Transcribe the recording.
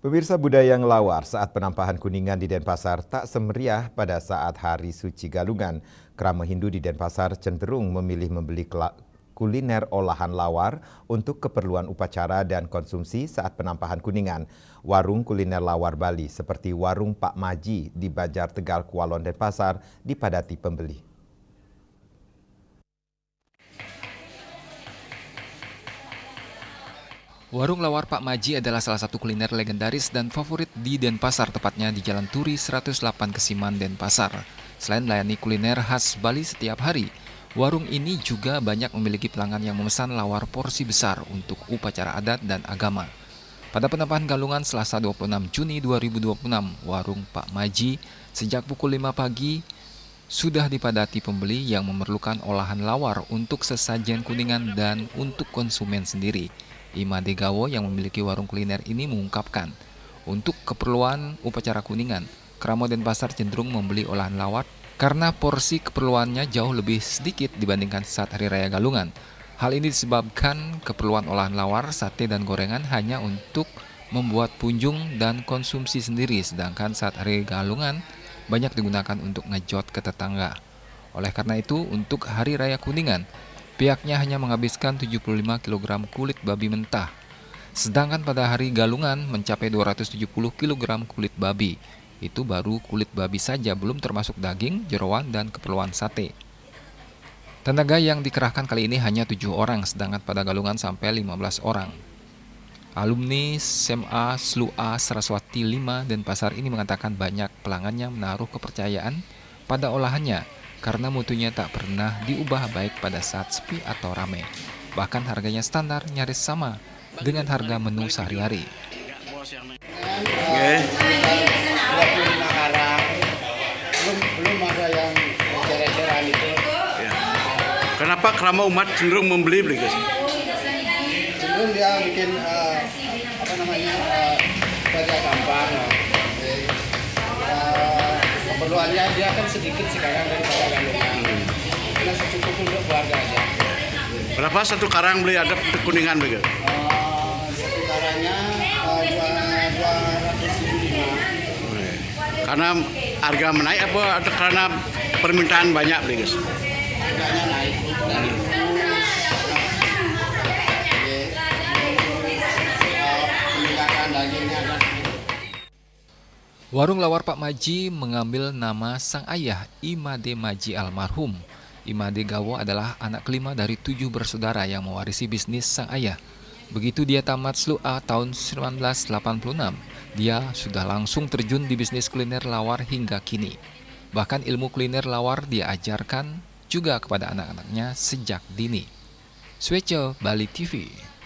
Pemirsa, budaya ngelawar saat penampahan Kuningan di Denpasar tak semeriah pada saat Hari Suci Galungan. Kerama Hindu di Denpasar cenderung memilih membeli kuliner olahan lawar untuk keperluan upacara dan konsumsi saat penampahan Kuningan. Warung kuliner lawar Bali seperti Warung Pak Maji di Bajar Tegal, Kualon, Denpasar dipadati pembeli. Warung lawar Pak Maji adalah salah satu kuliner legendaris dan favorit di Denpasar, tepatnya di Jalan Turi 108 Kesiman, Denpasar. Selain melayani kuliner khas Bali setiap hari, warung ini juga banyak memiliki pelanggan yang memesan lawar porsi besar untuk upacara adat dan agama. Pada penampahan Galungan Selasa 26 Juni 2026, warung Pak Maji sejak pukul 5 pagi sudah dipadati pembeli yang memerlukan olahan lawar untuk sesajen Kuningan dan untuk konsumen sendiri. Imade Gawo yang memiliki warung kuliner ini mengungkapkan, untuk keperluan upacara Kuningan, Kerama Denpasar cenderung membeli olahan lawar karena porsi keperluannya jauh lebih sedikit dibandingkan saat Hari Raya Galungan. Hal ini disebabkan keperluan olahan lawar, sate dan gorengan hanya untuk membuat punjung dan konsumsi sendiri, sedangkan saat Hari Galungan banyak digunakan untuk ngejot ke tetangga. Oleh karena itu, untuk Hari Raya Kuningan, pihaknya hanya menghabiskan 75 kg kulit babi mentah. Sedangkan pada hari Galungan mencapai 270 kg kulit babi. Itu baru kulit babi saja, belum termasuk daging, jeroan, dan keperluan sate. Tenaga yang dikerahkan kali ini hanya 7 orang, sedangkan pada Galungan sampai 15 orang. Alumni SMA SLUA Saraswati 5 Denpasar ini mengatakan banyak pelanggannya menaruh kepercayaan pada olahannya karena mutunya tak pernah diubah baik pada saat sepi atau ramai. Bahkan harganya standar nyaris sama dengan harga menu sehari-hari. Belum ada yang cerai-cerai itu. Ya. Kenapa kerama umat cenderung membeli guys? Cenderung dia bikin kerja gampang. Keperluannya dia kan sedikit sekarang daripada Galungan. Karena secukup untuk keluarga aja. Berapa satu karang beli ada Kuningan begitu? Satu karangnya 275. Karena harga menaik apa atau karena permintaan banyak beli guys? Harganya naik dari peningkatan dagingnya kan. Warung lawar Pak Maji mengambil nama sang ayah, Imade Maji almarhum. Imade Gawo adalah anak kelima dari 7 bersaudara yang mewarisi bisnis sang ayah. Begitu dia tamat SLUA tahun 1986, dia sudah langsung terjun di bisnis kuliner lawar hingga kini. Bahkan ilmu kuliner lawar dia ajarkan juga kepada anak-anaknya sejak dini. Swece Bali TV.